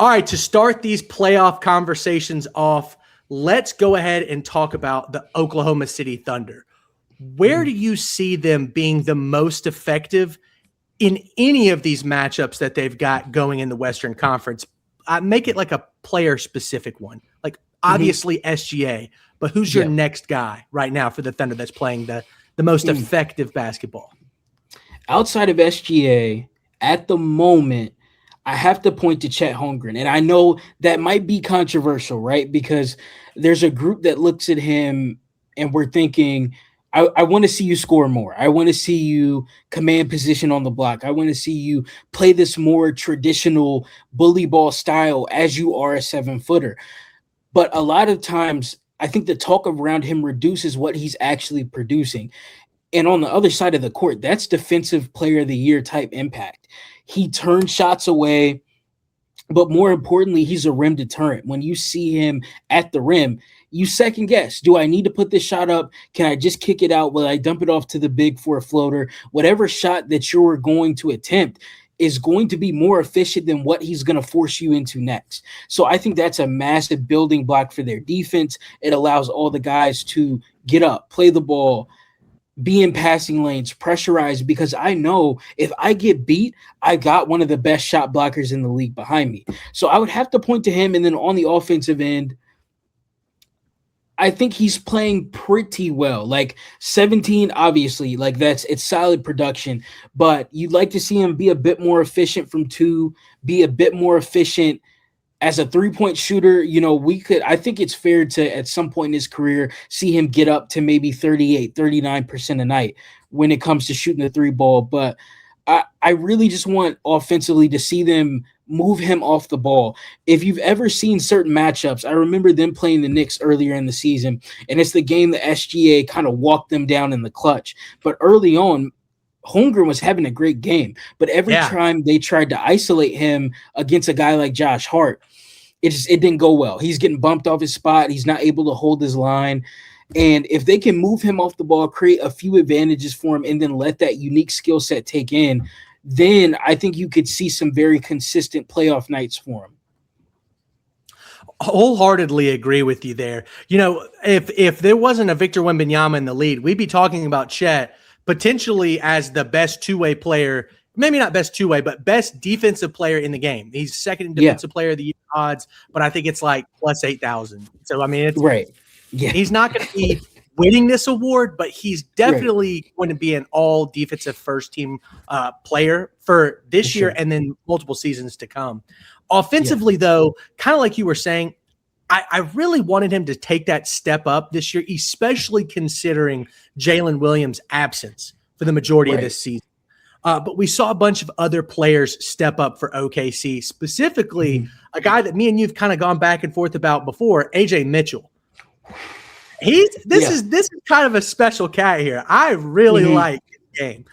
All right, to start these playoff conversations off, let's go ahead and talk about the Oklahoma City Thunder. Where do you see them being the most effective in any of these matchups that they've got going in the Western Conference? Make it like a player-specific one. Like, obviously SGA, but who's your next guy right now for the Thunder that's playing the most effective basketball? Outside of SGA, at the moment, I have to point to Chet Holmgren. And I know that might be controversial, right? Because there's a group that looks at him and we're thinking, I want to see you score more. I want to see you command position on the block. I want to see you play this more traditional bully ball style as you are a 7-footer. But a lot of times, I think the talk around him reduces what he's actually producing. And on the other side of the court, that's defensive player of the year type impact. He turns shots away, but more importantly, he's a rim deterrent. When you see him at the rim, you second guess. Do I need to put this shot up? Can I just kick it out? Will I dump it off to the big for a floater? Whatever shot that you're going to attempt is going to be more efficient than what he's going to force you into next. So I think that's a massive building block for their defense. It allows all the guys to get up, play the ball, be in passing lanes, pressurized, because I know if I get beat, I got one of the best shot blockers in the league behind me. So I would have to point to him. And then on the offensive end, I think he's playing pretty well. Like 17, obviously, like it's solid production, but you'd like to see him be a bit more efficient from 2, be a bit more efficient as a 3-point shooter. You know, I think it's fair to, at some point in his career, see him get up to maybe 38, 39% a night when it comes to shooting the 3 ball. But I really just want offensively to see them move him off the ball. If you've ever seen certain matchups, I remember them playing the Knicks earlier in the season, and it's the game that SGA kind of walked them down in the clutch. But early on, Holmgren was having a great game, but every time they tried to isolate him against a guy like Josh Hart, it didn't go well. He's getting bumped off his spot. He's not able to hold his line. And if they can move him off the ball, create a few advantages for him, and then let that unique skill set take in, then I think you could see some very consistent playoff nights for him. Wholeheartedly agree with you there. You know, if there wasn't a Victor Wembanyama in the lead, we'd be talking about Chet potentially as the best two-way player, maybe not best two-way, but best defensive player in the game. He's second in defensive player of the year odds, but I think it's like plus 8,000. So, I mean, it's right. Yeah. He's not going to be winning this award, but he's definitely going to be an all defensive first team player for this year and then multiple seasons to come. Offensively, though, kind of like you were saying, I really wanted him to take that step up this year, especially considering Jalen Williams' absence for the majority of this season. But we saw a bunch of other players step up for OKC, specifically a guy that me and you've kind of gone back and forth about before, AJ Mitchell. This is kind of a special cat here. I really like his game.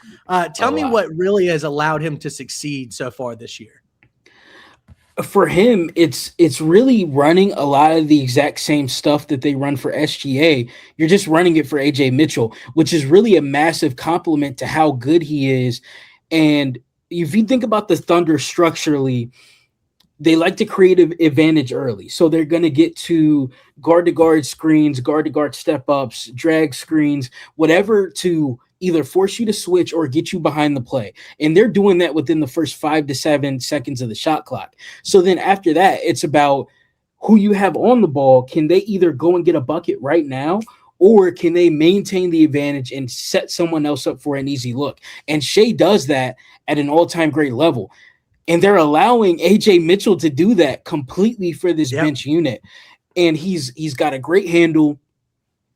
Tell me what really has allowed him to succeed so far this year. For him, it's really running a lot of the exact same stuff that they run for SGA. You're just running it for AJ Mitchell, which is really a massive compliment to how good he is. And if you think about the Thunder structurally, they like to create an advantage early. So they're going to get to guard-to-guard screens, guard-to-guard step-ups, drag screens, whatever to either force you to switch or get you behind the play. And they're doing that within the first 5 to 7 seconds of the shot clock. So then after that, it's about who you have on the ball. Can they either go and get a bucket right now, or can they maintain the advantage and set someone else up for an easy look? And Shea does that at an all-time great level. And they're allowing AJ Mitchell to do that completely for this bench unit. And he's got a great handle.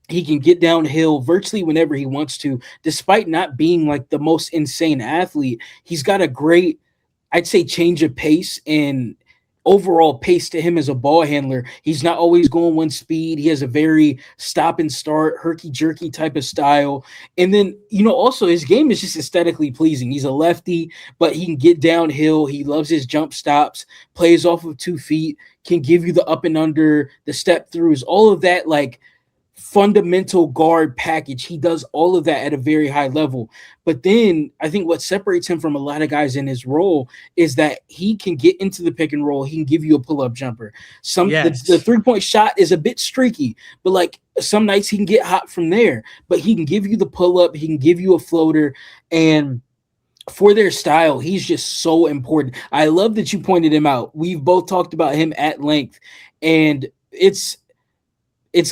He can get downhill virtually whenever he wants to, despite not being like the most insane athlete. He's got a great, I'd say, change of pace and overall pace to him as a ball handler. He's not always going one speed. He has a very stop and start, herky-jerky type of style. And then, also his game is just aesthetically pleasing. He's a lefty, but he can get downhill. He loves his jump stops, plays off of 2 feet, can give you the up and under, the step throughs, all of that. Like, fundamental guard package. He does all of that at a very high level. But then I think what separates him from a lot of guys in his role is that he can get into the pick and roll. He can give you a pull-up jumper. The three-point shot is a bit streaky, but like some nights he can get hot from there. But he can give you the pull-up. He can give you a floater. And for their style, he's just so important. I love that you pointed him out. We've both talked about him at length, and it's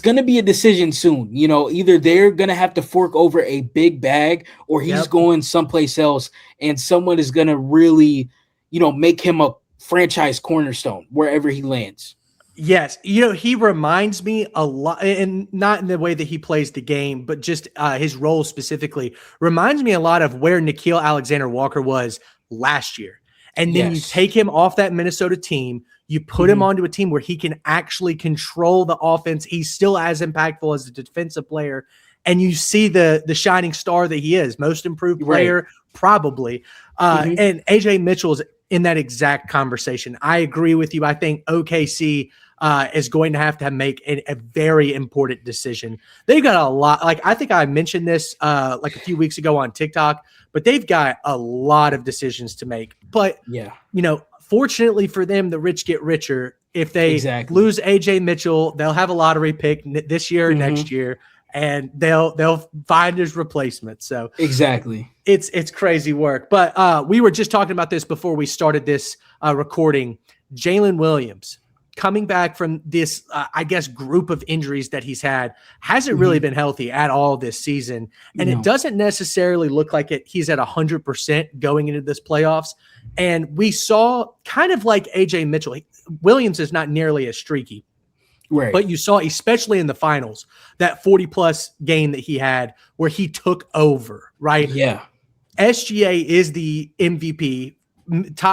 going to be a decision soon. You know, either they're going to have to fork over a big bag or he's going someplace else and someone is going to really, you know, make him a franchise cornerstone wherever he lands. Yes. You know, he reminds me a lot, and not in the way that he plays the game, but just his role specifically reminds me a lot of where Nickeil Alexander-Walker was last year. And then you take him off that Minnesota team, you put him onto a team where he can actually control the offense. He's still as impactful as a defensive player. And you see the shining star that he is, most improved player, probably. And AJ Mitchell is in that exact conversation. I agree with you. I think OKC is going to have make a very important decision. They've got a lot. Like, I think I mentioned this like a few weeks ago on TikTok, but they've got a lot of decisions to make. But, you know, fortunately for them, the rich get richer. If they lose AJ Mitchell, they'll have a lottery pick this year or next year, and they'll find his replacement. So it's crazy work. But we were just talking about this before we started this recording. Jalen Williams coming back from this, I guess, group of injuries that he's had, hasn't really been healthy at all this season. And it doesn't necessarily look like he's at 100% going into this playoffs. And we saw kind of like AJ Mitchell, Williams is not nearly as streaky. Right. But you saw, especially in the finals, that 40-plus game that he had where he took over, right? Yeah. SGA is the MVP,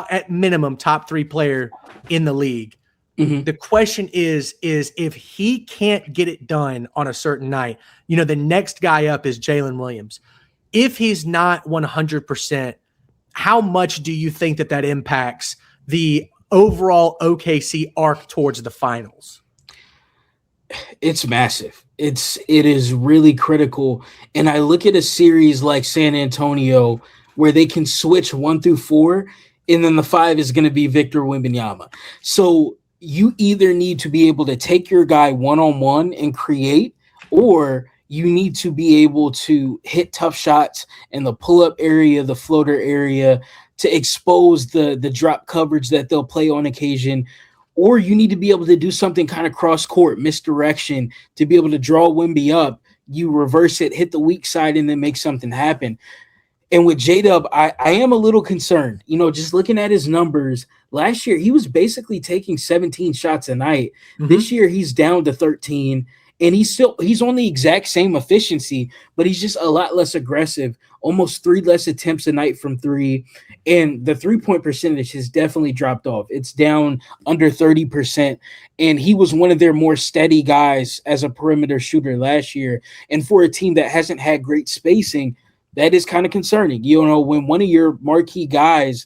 at minimum, top 3 player in the league. The question is if he can't get it done on a certain night, you know, the next guy up is Jalen Williams. If he's not 100%, how much do you think that impacts the overall OKC arc towards the finals? It's massive. It is really critical. And I look at a series like San Antonio where they can switch 1 through 4, and then the 5 is going to be Victor Wembanyama. So you either need to be able to take your guy one-on-one and create, or you need to be able to hit tough shots in the pull-up area, the floater area, to expose the drop coverage that they'll play on occasion. Or you need to be able to do something kind of cross-court, misdirection, to be able to draw Wemby up. You reverse it, hit the weak side, and then make something happen. And with J-Dub, I am a little concerned. You know, just looking at his numbers, last year he was basically taking 17 shots a night. This year he's down to 13, and he's on the exact same efficiency, but he's just a lot less aggressive, almost 3 less attempts a night from 3. And the 3-point percentage has definitely dropped off. It's down under 30%. And he was one of their more steady guys as a perimeter shooter last year. And for a team that hasn't had great spacing, that is kind of concerning. You know, when one of your marquee guys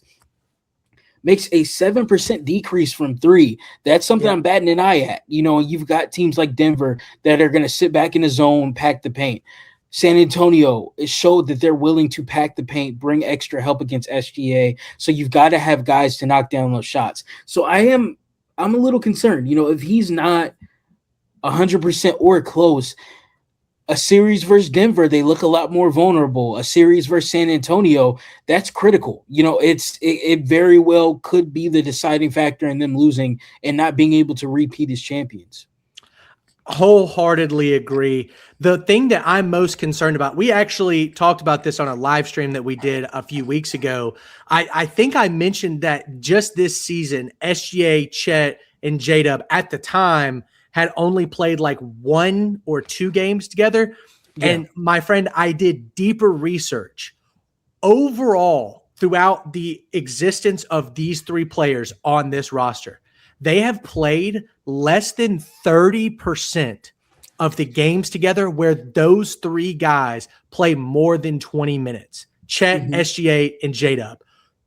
makes a 7% decrease from 3, that's something I'm batting an eye at. You know, you've got teams like Denver that are going to sit back in the zone, pack the paint. San Antonio, it showed that they're willing to pack the paint, bring extra help against SGA. So you've got to have guys to knock down those shots. So I'm a little concerned. You know, if he's not 100% or close, a series versus Denver, they look a lot more vulnerable. A series versus San Antonio, that's critical. You know, it very well could be the deciding factor in them losing and not being able to repeat as champions. Wholeheartedly agree. The thing that I'm most concerned about, we actually talked about this on a live stream that we did a few weeks ago. I think I mentioned that just this season, SGA, Chet, and J-Dub at the time had only played like 1 or 2 games together. Yeah. And my friend, I did deeper research. Overall, throughout the existence of these 3 players on this roster, they have played less than 30% of the games together where those 3 guys play more than 20 minutes. Chet, SGA, and J-Dub.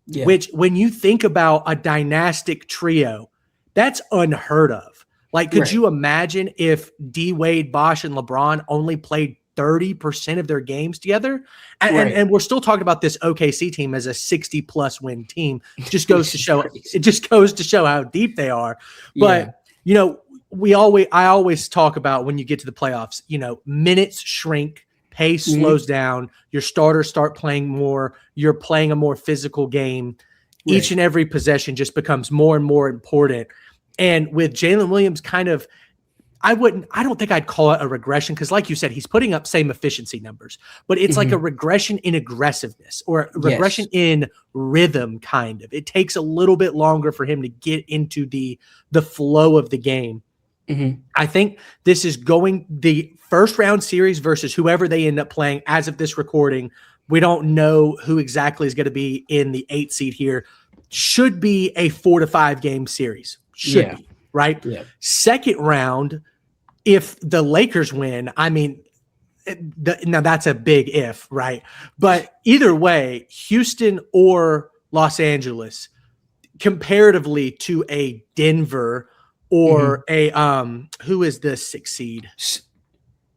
Which, when you think about a dynastic trio, that's unheard of. Like, could Right. you imagine if D Wade, Bosh, and LeBron only played 30% of their games together? And we're still talking about this OKC team as a 60+ win team. Just goes to show Crazy. it just goes to show how deep they are. Yeah. But I always talk about when you get to the playoffs, minutes shrink, pace slows down, your starters start playing more, you're playing a more physical game. Each and every possession just becomes more and more important. And with Jalen Williams I don't think I'd call it a regression because, like you said, he's putting up same efficiency numbers, but it's like a regression in aggressiveness or a regression in rhythm, kind of. It takes a little bit longer for him to get into the flow of the game. I think this is going the first round series versus whoever they end up playing as of this recording. We don't know who exactly is going to be in the 8th seed here. Should be a 4 to 5 game series. Should be, right? Yeah. Second round, if the Lakers win, I mean, now that's a big if, right? But either way, Houston or Los Angeles, comparatively to a Denver or a who is the 6th seed?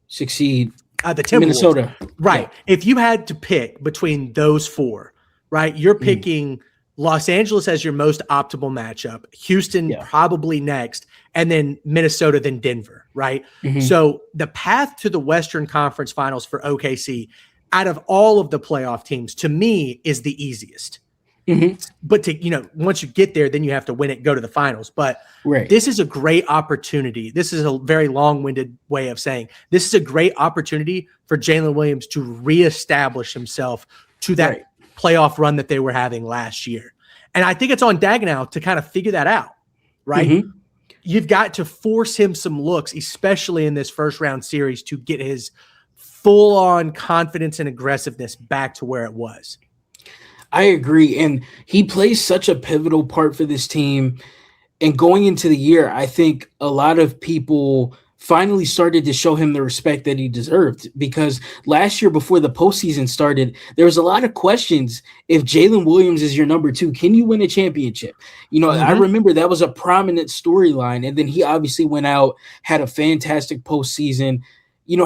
Succeed. The Timberwolves. Minnesota. Right. Yeah. If you had to pick between those 4, right, you're picking Los Angeles as your most optimal matchup, Houston probably next, and then Minnesota, then Denver, right? So the path to the Western Conference Finals for OKC, out of all of the playoff teams, to me, is the easiest. But once you get there, then you have to win it, go to the finals. But this is a great opportunity. This is a very long-winded way of saying this is a great opportunity for Jalen Williams to reestablish himself to that playoff run that they were having last year. And I think it's on Daigneault to kind of figure that out, right? You've got to force him some looks, especially in this first round series, to get his full-on confidence and aggressiveness back to where it was. I agree. And he plays such a pivotal part for this team. And going into the year, I think a lot of people finally started to show him the respect that he deserved, because last year before the postseason started, there was a lot of questions. If Jalen Williams is your number 2, can you win a championship? I remember that was a prominent storyline. And then he obviously went out, had a fantastic postseason,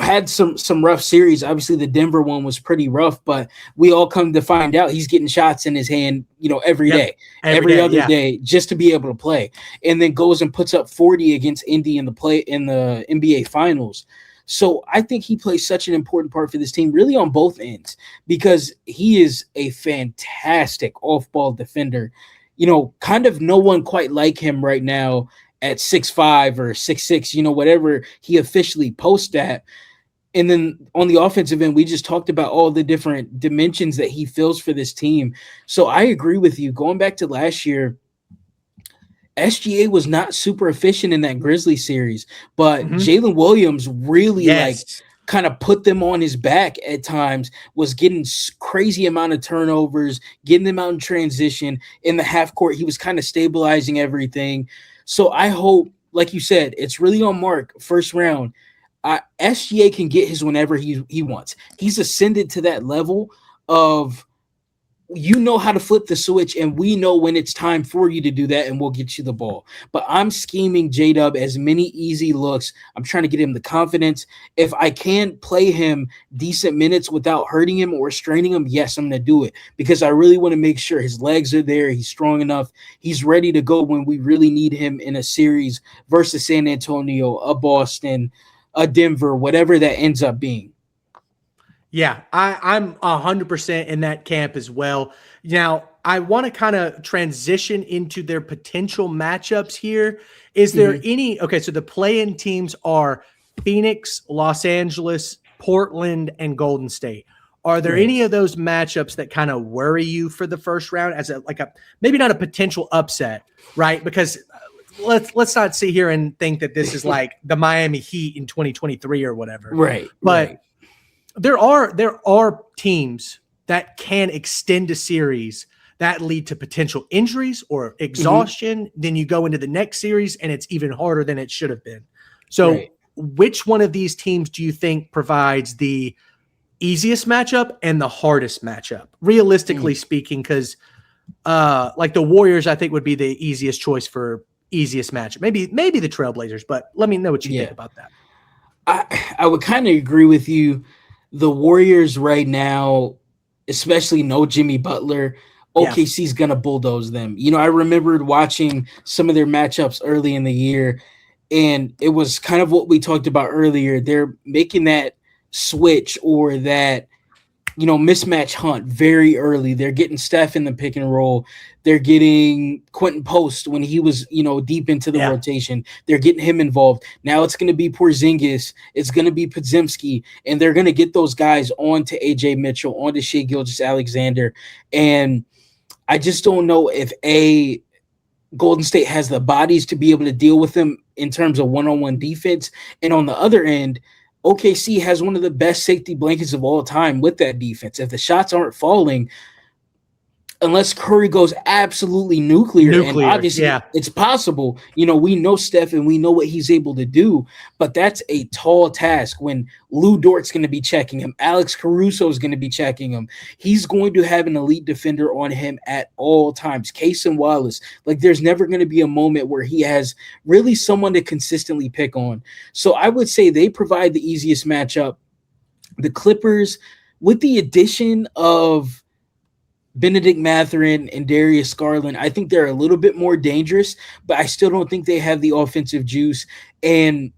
had some rough series. Obviously the Denver one was pretty rough, but we all come to find out he's getting shots in his hand, every day, every other day, just to be able to play. And then goes and puts up 40 against Indy in the NBA finals. So I think he plays such an important part for this team, really on both ends, because he is a fantastic off-ball defender. Kind of no one quite like him right now at 6'5" or 6'6", whatever he officially posts at. And then on the offensive end, we just talked about all the different dimensions that he fills for this team. So I agree with you. Going back to last year, SGA was not super efficient in that Grizzlies series, but Jalen Williams really kind of put them on his back at times, was getting crazy amount of turnovers, getting them out in transition. In the half court, he was kind of stabilizing everything. So I hope, like you said, it's really on Mark, first round. SGA can get his whenever he wants. He's ascended to that level of, how to flip the switch, and we know when it's time for you to do that, and we'll get you the ball. But I'm scheming J-Dub as many easy looks. I'm trying to get him the confidence. If I can play him decent minutes without hurting him or straining him, yes, I'm going to do it, because I really want to make sure his legs are there, he's strong enough, he's ready to go when we really need him in a series versus San Antonio, a Boston, a Denver, whatever that ends up being. Yeah, I'm 100% in that camp as well. Now, I want to kind of transition into their potential matchups here. Is there any – okay, so the play-in teams are Phoenix, Los Angeles, Portland, and Golden State. Are there any of those matchups that kind of worry you for the first round as a maybe not a potential upset, right? Because let's not sit here and think that this is like the Miami Heat in 2023 or whatever. Right. But there are teams that can extend a series that lead to potential injuries or exhaustion. Then you go into the next series and it's even harder than it should have been. So which one of these teams do you think provides the easiest matchup and the hardest matchup, realistically speaking? Because like the Warriors, I think would be the easiest choice for easiest match. Maybe the Trailblazers, but let me know what you think about that. I would kind of agree with you. The Warriors right now, especially no Jimmy Butler, OKC's going to bulldoze them. You know, I remembered watching some of their matchups early in the year, and it was kind of what we talked about earlier. They're making that switch or that, you know, mismatch hunt very early. They're getting Steph in the pick and roll. They're getting Quentin Post when he was, you know, deep into the rotation. They're getting him involved. Now it's going to be Porzingis. It's going to be Podziemski. And they're going to get those guys on to AJ Mitchell, on to Shai Gilgeous-Alexander. And I just don't know if Golden State has the bodies to be able to deal with them in terms of one-on-one defense. And on the other end, OKC has one of the best safety blankets of all time with that defense. If the shots aren't falling, unless Curry goes absolutely nuclear, and obviously it's possible. You know, we know Steph and we know what he's able to do, but that's a tall task when Lou Dort's going to be checking him. Alex Caruso is going to be checking him. He's going to have an elite defender on him at all times. Cason Wallace, like there's never going to be a moment where he has really someone to consistently pick on. So I would say they provide the easiest matchup. The Clippers, with the addition of Benedict Mathurin and Darius Garland, I think they're a little bit more dangerous, but I still don't think they have the offensive juice. And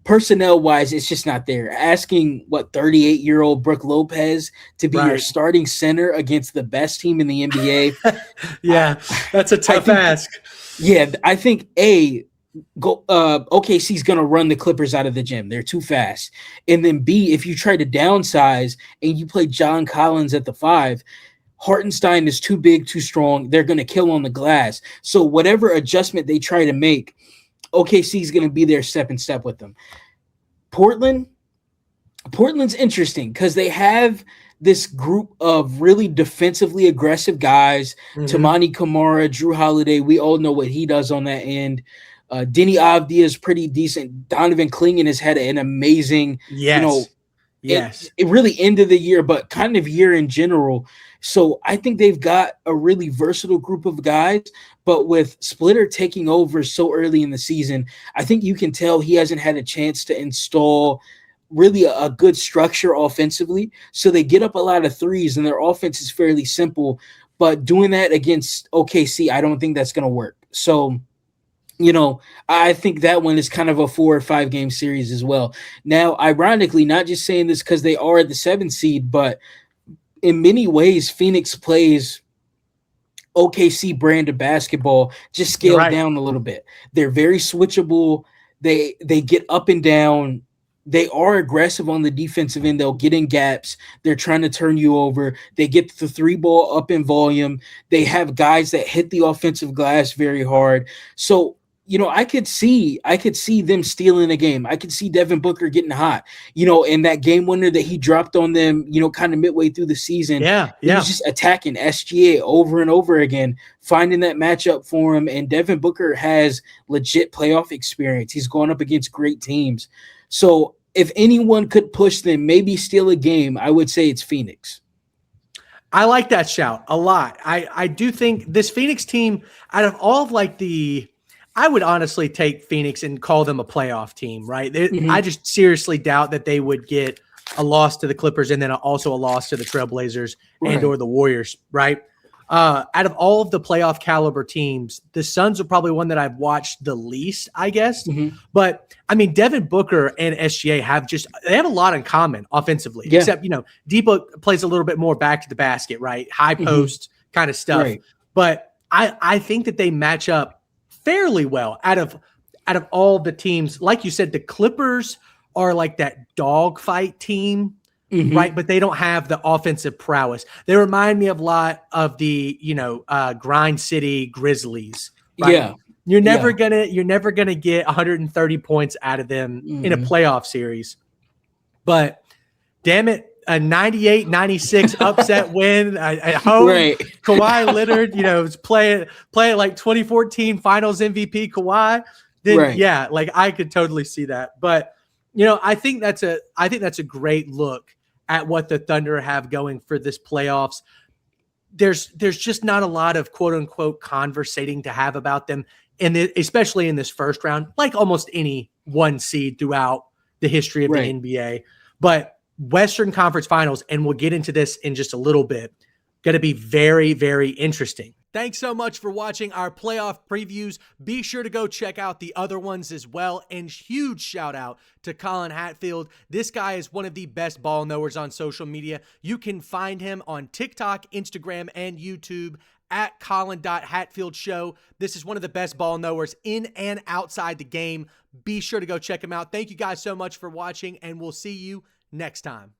personnel-wise, it's just not there. Asking, 38-year-old Brook Lopez to be your starting center against the best team in the NBA. That's a tough ask. Yeah, I think, OKC's going to run the Clippers out of the gym. They're too fast. And then B, if you try to downsize and you play John Collins at the 5, Hartenstein is too big, too strong. They're going to kill on the glass. So whatever adjustment they try to make, OKC is going to be there step in step with them. Portland's interesting because they have this group of really defensively aggressive guys. Tamani Kamara, Drew Holiday, we all know what he does on that end. Denny Avdia is pretty decent. Donovan Clingan has had an amazing, it really end of the year, but kind of year in general. So I think they've got a really versatile group of guys, but with Splitter taking over so early in the season, I think you can tell he hasn't had a chance to install really a good structure offensively. So they get up a lot of threes and their offense is fairly simple, but doing that against OKC, I don't think that's going to work. So, you know, I think that one is kind of a 4 or 5 game series as well. Now, ironically, not just saying this because they are the 7th seed, but in many ways, Phoenix plays OKC brand of basketball, just scaled down a little bit. They're very switchable. They get up and down. They are aggressive on the defensive end. They'll get in gaps. They're trying to turn you over. They get the 3 ball up in volume. They have guys that hit the offensive glass very hard. So, you know, I could see them stealing a game. I could see Devin Booker getting hot, you know, and that game winner that he dropped on them, you know, kind of midway through the season. He was just attacking SGA over and over again, finding that matchup for him. And Devin Booker has legit playoff experience. He's gone up against great teams. So if anyone could push them, maybe steal a game, I would say it's Phoenix. I like that shout a lot. I do think this Phoenix team, out of all of I would honestly take Phoenix and call them a playoff team, right? I just seriously doubt that they would get a loss to the Clippers and then also a loss to the Trailblazers and or the Warriors, right? Out of all of the playoff caliber teams, the Suns are probably one that I've watched the least, I guess. But I mean, Devin Booker and SGA they have a lot in common offensively, except, you know, D-Book plays a little bit more back to the basket, right? High post kind of stuff. But I think that they match up fairly well out of all the teams. Like you said, the Clippers are like that dogfight team, right? But they don't have the offensive prowess. They remind me a lot of the, you know, Grind City Grizzlies. Right? You're never gonna get 130 points out of them in a playoff series. But damn it, a 98-96 upset win at home. Kawhi Leonard, you know, is playing like 2014 Finals MVP Kawhi. Then like I could totally see that. But you know, I think that's a great look at what the Thunder have going for this playoffs. There's just not a lot of quote unquote conversating to have about them. especially in this first round, like almost any one seed throughout the history of the NBA. But Western Conference Finals, and we'll get into this in just a little bit, going to be very, very interesting. Thanks so much for watching our playoff previews. Be sure to go check out the other ones as well. And huge shout out to Colin Hatfield. This guy is one of the best ball knowers on social media. You can find him on TikTok, Instagram, and YouTube at Colin.Hatfield Show. This is one of the best ball knowers in and outside the game. Be sure to go check him out. Thank you guys so much for watching, and we'll see you next time.